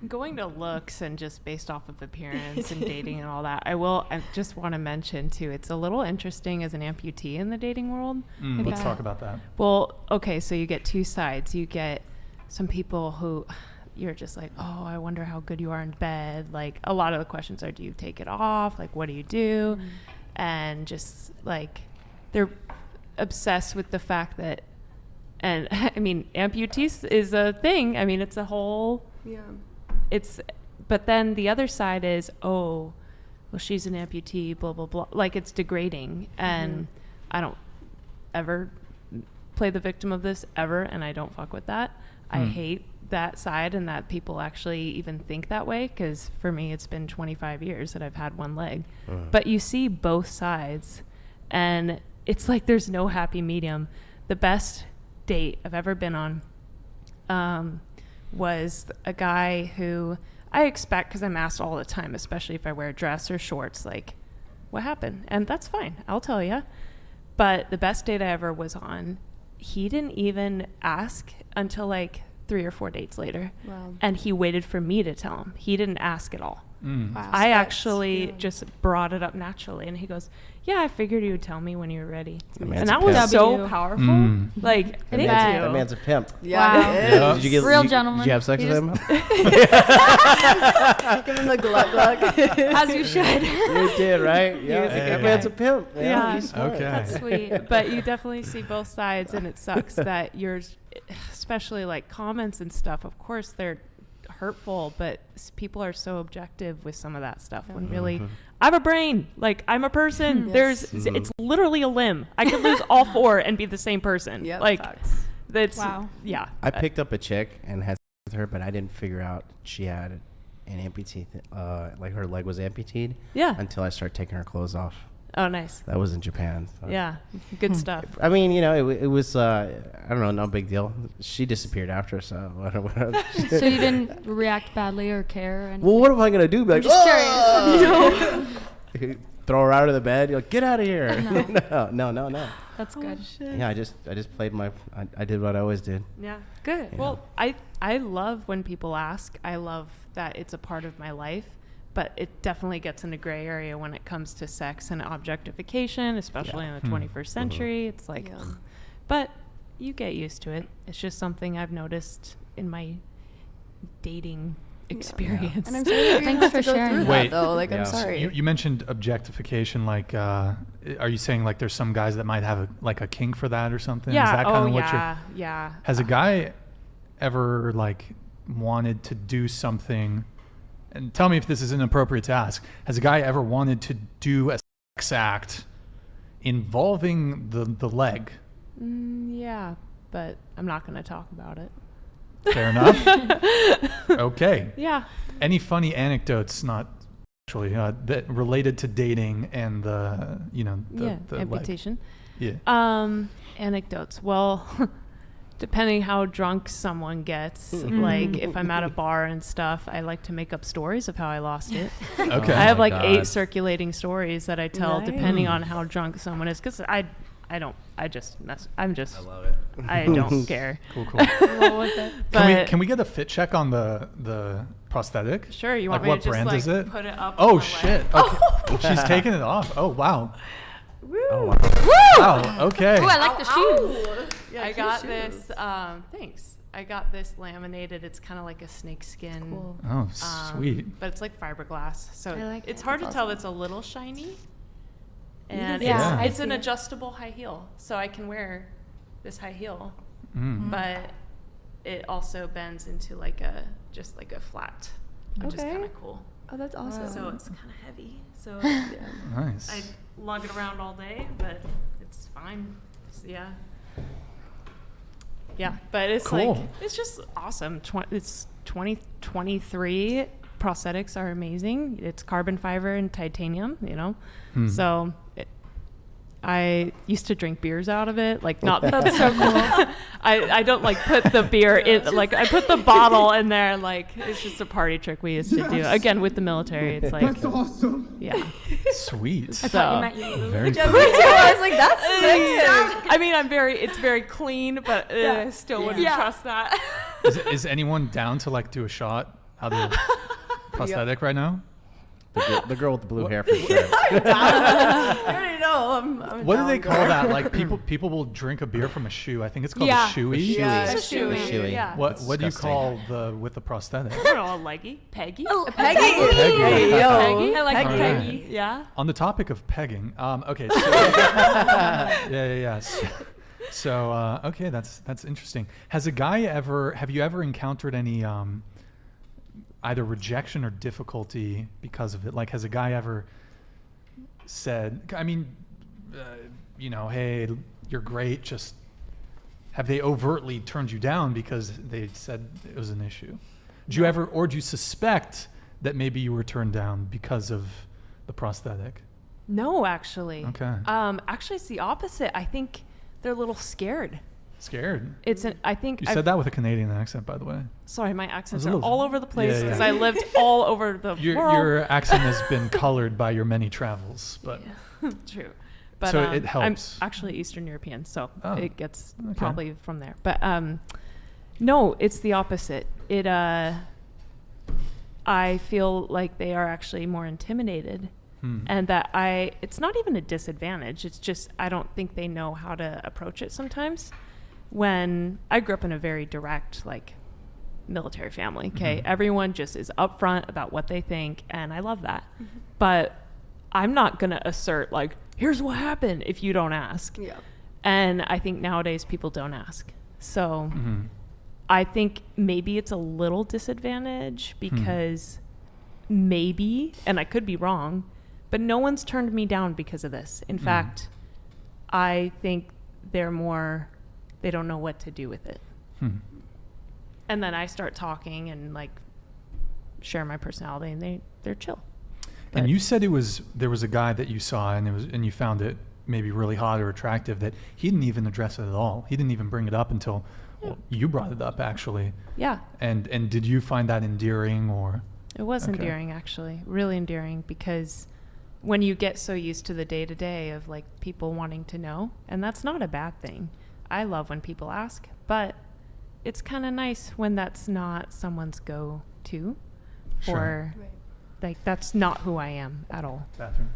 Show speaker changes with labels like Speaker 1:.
Speaker 1: Going to looks and just based off of appearance and dating and all that, I just want to mention too, it's a little interesting as an amputee in the dating world.
Speaker 2: Let's talk about that.
Speaker 1: Well, okay, so you get two sides. You get some people who you're just like, oh, I wonder how good you are in bed. Like, a lot of the questions are, do you take it off? Like, what do you do? And just like, they're obsessed with the fact that, and I mean, amputees is a thing. I mean, it's a whole, but then the other side is, oh, well, she's an amputee, blah, blah, blah. Like, it's degrading. And I don't ever play the victim of this ever, and I don't fuck with that. I hate that side and that people actually even think that way, because for me, it's been 25 years that I've had one leg. But you see both sides, and it's like there's no happy medium. The best date I've ever been on was a guy who I expect, because I'm asked all the time, especially if I wear a dress or shorts, like, what happened? And that's fine, I'll tell you. But the best date I ever was on, he didn't even ask until like 3 or 4 dates later. Wow. And he waited for me to tell him. He didn't ask at all. Wow. I actually just brought it up naturally, and he goes, yeah, I figured you would tell me when you were ready. And that was so powerful. Like,
Speaker 3: that man's a pimp.
Speaker 4: Yeah.
Speaker 3: Did you get
Speaker 4: real gentleman?
Speaker 3: Did you have sex with him?
Speaker 4: Give him the glug glug. As you should.
Speaker 3: You did, right? Yeah. That man's a pimp.
Speaker 1: Yeah.
Speaker 3: He's smart.
Speaker 1: Okay. That's sweet. But you definitely see both sides, and it sucks that especially like comments and stuff, of course they're hurtful, but people are so objective with some of that stuff when really I have a brain, like I'm a person. It's literally a limb. I could lose all 4 and be the same person. Like that's
Speaker 3: I picked up a chick and had sex with her, but I didn't figure out she had an amputee, like her leg was amputated until I started taking her clothes off.
Speaker 1: Oh, nice.
Speaker 3: That was in Japan. So.
Speaker 1: Yeah, good stuff.
Speaker 3: I mean, you know, it was, I don't know, no big deal. She disappeared after, so I don't know.
Speaker 4: So you didn't react badly or care? Or
Speaker 3: well, what am I going to do? Be like,
Speaker 4: just curious.
Speaker 3: Throw her out of the bed. You're like, get out of here. No.
Speaker 4: That's good.
Speaker 3: Yeah, I just played I did what I always did.
Speaker 1: Yeah, good. Yeah. Well, I love when people ask. I love that it's a part of my life. But it definitely gets in the gray area when it comes to sex and objectification, especially in the 21st century. It's like, but you get used to it. It's just something I've noticed in my dating experience.
Speaker 4: And I'm sorry thanks for sharing that, though. Like, I'm sorry.
Speaker 2: You mentioned objectification. Like, are you saying like there's some guys that might have a kink for that or something?
Speaker 1: Yeah.
Speaker 2: Is that kind of what Has a guy ever like wanted to do something? And tell me if this is inappropriate to ask. Has a guy ever wanted to do a sex act involving the leg?
Speaker 1: Yeah, but I'm not going to talk about it.
Speaker 2: Fair enough. Okay.
Speaker 1: Yeah.
Speaker 2: Any funny anecdotes, not actually, that related to dating and the
Speaker 1: amputation?
Speaker 2: Leg? Yeah.
Speaker 1: Anecdotes. Well... Depending how drunk someone gets, like if I'm at a bar and stuff, I like to make up stories of how I lost it.
Speaker 2: Okay.
Speaker 1: I have 8 circulating stories that I tell depending on how drunk someone is, because I love it. I don't care.
Speaker 2: Cool.
Speaker 1: With it. But
Speaker 2: can we get a fit check on the prosthetic?
Speaker 1: Sure. You want
Speaker 2: me
Speaker 1: to just
Speaker 2: brand is it?
Speaker 1: Put it up?
Speaker 2: Oh shit. Okay. She's taking it off. Oh wow.
Speaker 1: Woo.
Speaker 3: Oh wow.
Speaker 2: Wow. Okay.
Speaker 4: Ooh, I like the shoes.
Speaker 1: Yeah, I got this. Thanks. I got this laminated. It's kind of like a snake skin.
Speaker 4: Cool.
Speaker 2: Oh, sweet.
Speaker 1: But it's like fiberglass, so
Speaker 4: it's
Speaker 1: hard to tell. It's a little shiny, and
Speaker 4: Yeah.
Speaker 1: it's an adjustable high heel, so I can wear this high heel, but it also bends into just like a flat, which is kind of cool.
Speaker 4: Oh, that's awesome.
Speaker 1: So it's kind of heavy. So
Speaker 2: Nice.
Speaker 1: I lug it around all day, but it's fine. Yeah, but it's
Speaker 2: cool.
Speaker 1: it's just awesome. It's 2023. Prosthetics are amazing. It's carbon fiber and titanium, So I used to drink beers out of it. Not that's so cool. I don't put the beer in. I put the bottle in there. It's just a party trick we used to do. Again, with the military, it's
Speaker 5: that's awesome.
Speaker 1: Yeah.
Speaker 2: Sweet.
Speaker 1: So
Speaker 2: very cool.
Speaker 4: I was like, that's sick.
Speaker 1: I mean, it's very clean, but I still wouldn't trust that.
Speaker 2: Is anyone down to like do a shot of the prosthetic right now?
Speaker 3: The girl with the blue hair for sure.
Speaker 4: I already know. I'm
Speaker 2: what do they call that? Like people will drink a beer from a shoe. I think it's called a shoey.
Speaker 4: Yeah,
Speaker 3: it's a shoey.
Speaker 1: Yeah.
Speaker 2: What do you call with the prosthetic?
Speaker 1: I don't know, a leggy? Peggy?
Speaker 4: Peggy.
Speaker 2: Peggy.
Speaker 1: Peggy? I like
Speaker 2: Peggy.
Speaker 1: Peggy. Yeah.
Speaker 2: On the topic of pegging, okay. So, yeah. So okay, that's interesting. Have you ever encountered any either rejection or difficulty because of it? Like, has a guy ever said, I mean, hey, you're great, just have they overtly turned you down because they said it was an issue? Do you suspect that maybe you were turned down because of the prosthetic?
Speaker 1: No, actually.
Speaker 2: Okay.
Speaker 1: Actually, it's the opposite. I think they're a little scared.
Speaker 2: Scared?
Speaker 1: I think
Speaker 2: you said that with a Canadian accent, by the way.
Speaker 1: Sorry, my accents are all over the place because
Speaker 2: yeah.
Speaker 1: I lived all over the world.
Speaker 2: Your accent has been colored by your many travels, but
Speaker 1: true. But
Speaker 2: so it helps.
Speaker 1: I'm actually Eastern European, so it gets probably from there. But no, it's the opposite. I feel like they are actually more intimidated. And that it's not even a disadvantage. It's just I don't think they know how to approach it sometimes. When I grew up in a very direct, like, military family, okay? Everyone just is upfront about what they think, and I love that. But I'm not going to assert, like, here's what happened if you don't ask.
Speaker 4: Yeah.
Speaker 1: And I think nowadays people don't ask. So I think maybe it's a little disadvantage because maybe, and I could be wrong, but no one's turned me down because of this. In fact, I think they don't know what to do with it. And then I start talking and like share my personality, and they're chill. But
Speaker 2: and you said there was a guy that you saw and you found it maybe really hot or attractive that he didn't even address it at all. He didn't even bring it up until you brought it up, actually.
Speaker 1: Yeah.
Speaker 2: And did you find that endearing or?
Speaker 1: It was endearing, actually, really endearing, because when you get so used to the day-to-day of like people wanting to know, and that's not a bad thing. I love when people ask, but it's kind of nice when that's not someone's go-to, or like that's not who I am at all.
Speaker 2: Bathroom.